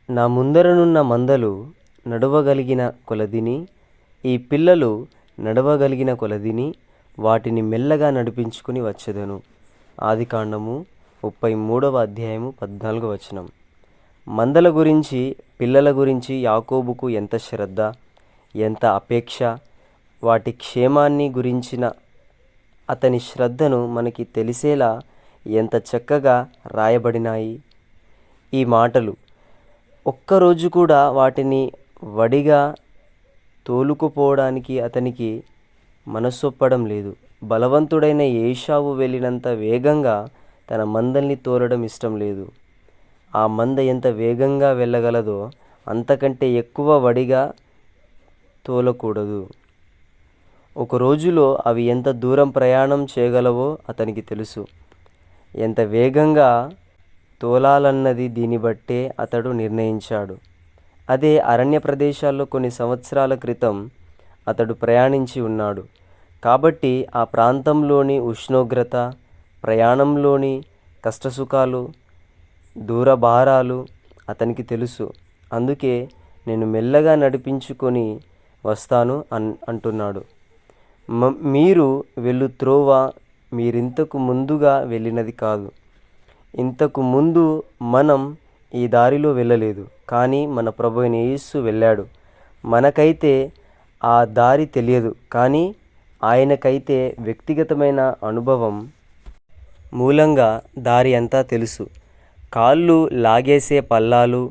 నా ముందరనున్న మందలు నడవగలిగిన కొలదిని, ఈ పిల్లలు నడవగలిగిన కొలదిని వాటిని మెల్లగా నడిపించుకుని వచ్చెదను. ఆదికాండము 33:14. మందల గురించి, పిల్లల గురించి యాకోబుకు ఎంత శ్రద్ధ, ఎంత అపేక్ష! వాటి క్షేమాన్ని గురించిన అతని శ్రద్ధను మనకి తెలిసేలా ఎంత చక్కగా రాయబడినాయి ఈ మాటలు. ఒక్కరోజు కూడా వాటిని వడిగా తోలుకుపోవడానికి అతనికి మనసొప్పడం లేదు. బలవంతుడైన ఏశావు వెళ్ళినంత వేగంగా తన మందల్ని తోలడం ఇష్టం లేదు. ఆ మంద ఎంత వేగంగా వెళ్ళగలదో అంతకంటే ఎక్కువ వడిగా తోలకూడదు. ఒక రోజులో అవి ఎంత దూరం ప్రయాణం చేయగలవో అతనికి తెలుసు. ఎంత వేగంగా తోలాలన్నది దీన్ని బట్టే అతడు నిర్ణయించాడు. అదే అరణ్య ప్రదేశాల్లో కొన్ని సంవత్సరాల క్రితం అతడు ప్రయాణించి ఉన్నాడు. కాబట్టి ఆ ప్రాంతంలోని ఉష్ణోగ్రత, ప్రయాణంలోని కష్టసుఖాలు, దూరభారాలు అతనికి తెలుసు. అందుకే నేను మెల్లగా నడిపించుకొని వస్తాను అంటున్నాడు. మీరు వెళ్ళు త్రోవ మీరింతకు ముందుగా వెళ్ళినది కాదు. ఇంతకు ముందు మనం ఈ దారిలో వెళ్ళలేదు, కానీ మన ప్రభువైన యేసు వెళ్ళాడు. మనకైతే ఆ దారి తెలియదు, కానీ ఆయనకైతే వ్యక్తిగతమైన అనుభవం మూలంగా దారి అంతా తెలుసు. కాళ్ళు లాగేసే పల్లాలు,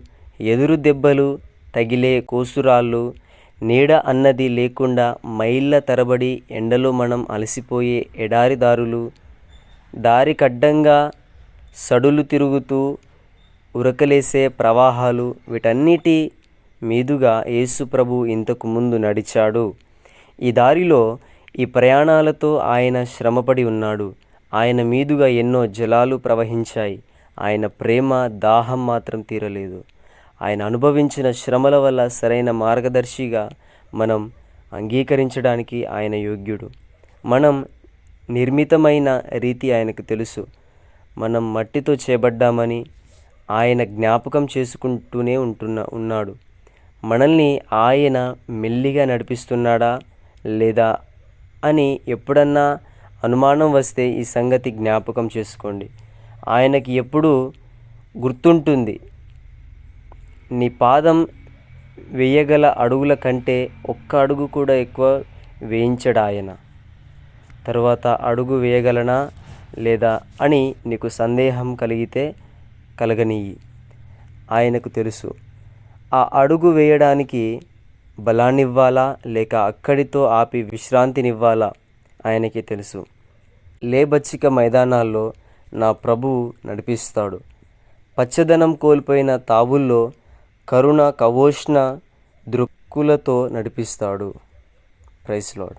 ఎదురు దెబ్బలు తగిలే కోసురాళ్ళు, నీడ అన్నది లేకుండా మైళ్ళ తరబడి ఎండలో మనం అలసిపోయే ఎడారి దారులు, దారికడ్డంగా సడులు తిరుగుతూ ఉరకలేసే ప్రవాహాలు, వీటన్నిటి మీదుగా యేసు ప్రభు ఇంతకు ముందు నడిచాడు. ఈ దారిలో, ఈ ప్రయాణాలతో ఆయన శ్రమపడి ఉన్నాడు. ఆయన మీదుగా ఎన్నో జలాలు ప్రవహించాయి. ఆయన ప్రేమ దాహం మాత్రం తీరలేదు. ఆయన అనుభవించిన శ్రమల వల్ల సరైన మార్గదర్శిగా మనం అంగీకరించడానికి ఆయన యోగ్యుడు. మనం నిర్మితమైన రీతి ఆయనకు తెలుసు. మనం మట్టితో చేయబడ్డామని ఆయన జ్ఞాపకం చేసుకుంటూనే ఉన్నాడు. మనల్ని ఆయన మెల్లిగా నడిపిస్తున్నాడా లేదా అని ఎప్పుడన్నా అనుమానం వస్తే ఈ సంగతి జ్ఞాపకం చేసుకోండి. ఆయనకి ఎప్పుడూ గుర్తుంటుంది. నీ పాదం వేయగల అడుగుల కంటే ఒక్క అడుగు కూడా ఎక్కువ వేయించడాయన. తరువాత అడుగు వేయగలనా లేదా అని నీకు సందేహం కలిగితే కలగనియ్యి. ఆయనకు తెలుసు. ఆ అడుగు వేయడానికి బలాన్నివ్వాలా లేక అక్కడితో ఆపి విశ్రాంతినివ్వాలా ఆయనకే తెలుసు. లేబచ్చిక మైదానాల్లో నా ప్రభువు నడిపిస్తాడు. పచ్చదనం కోల్పోయిన తావుల్లో కరుణ కవోష్ణ దృక్కులతో నడిపిస్తాడు. Praise lord.